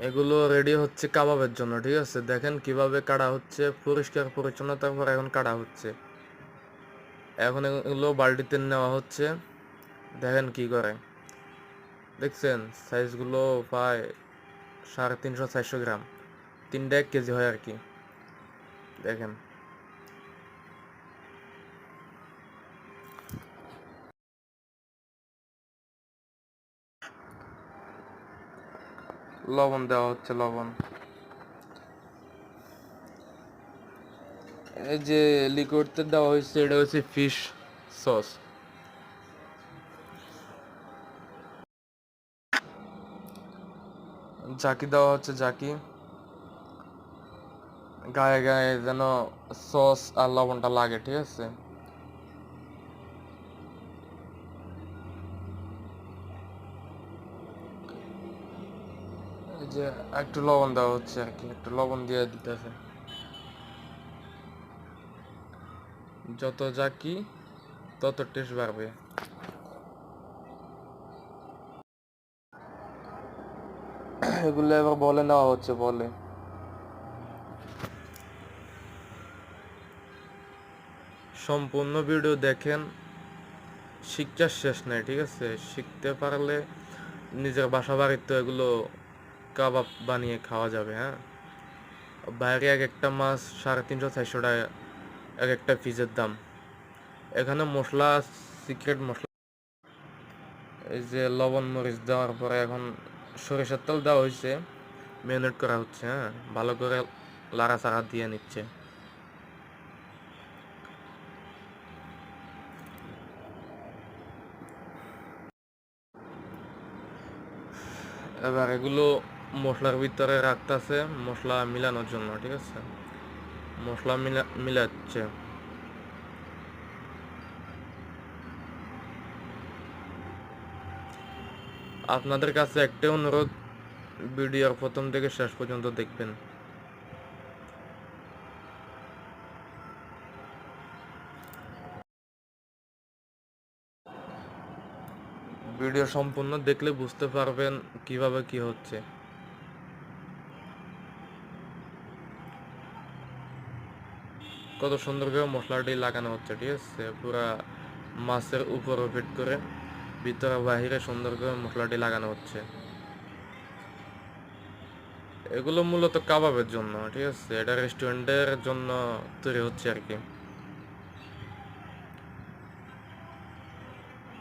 এগুলো রেডি হচ্ছে কাবাবের জন্য, ঠিক আছে? দেখেন কিভাবে কাটা হচ্ছে, পরিষ্কার পরিচ্ছন্ন, তারপর এখন কাটা হচ্ছে। এখন এগুলো বালতিতে নেওয়া হচ্ছে, দেখেন কি করে। দেখছেন সাইজগুলো প্রায় 350-400 গ্রাম, 1 কেজি হয় আর কি। দেখেন লবণ দেওয়া হচ্ছে, লবণ। এই যে লিকুইডতে দেওয়া হয়েছে এটা হচ্ছে ফিশ সস। জাকি দেওয়া হচ্ছে, জাকি গায়ে গায়ে যেন সস আর লবণটা লাগে, ঠিক আছে? এই যে একটু লবণ দেওয়া হচ্ছে আর কি, একটু লবণ দিয়ে দিতেছে। যত জাকি তত টেস্ট বাড়বে। এগুলো এবার বলে নেওয়া হচ্ছে, বলে। সম্পূর্ণ ভিডিও দেখেন, শিক্ষার শেষ নাই, ঠিক আছে? শিখতে পারলে নিজের বাসা বাড়িতে এগুলো কাবাব বানিয়ে খাওয়া যাবে, হ্যাঁ। বাইরে এক একটা মাছ 350-400 টাকা এক একটা পিসের দাম। এখানে মশলা, সিক্রেট মশলা, এই যে লবণ মরিচ দেওয়ার পরে এখন সরিষার তেল দেওয়া হয়েছে, ম্যারিনেট করা হচ্ছে, হ্যাঁ। ভালো করে লাড়াচাড়া দিয়ে নিচ্ছে। এবার এগুলো মশলার ভিতরে রাখতেছে মশলা মিলানোর জন্য, ঠিক আছে? মশলা মিলাচ্ছে। আপনাদের কাছে একটা অনুরোধ, ভিডিওর প্রথম থেকে শেষ পর্যন্ত দেখবেন। ভিডিও সম্পূর্ণ দেখলে বুঝতে পারবেন কিভাবে কি হচ্ছে। কত সুন্দর করে মশলাটি লাগানো হচ্ছে, ঠিক আছে? পুরা মাছের উপর ফিট করে ভিতরে বাহিরে সুন্দর করে মশলাটি লাগানো হচ্ছে। এগুলো মূলত কাবাবের জন্য, ঠিক আছে? এটা রেস্টুরেন্টের জন্য তৈরি হচ্ছে আর কি।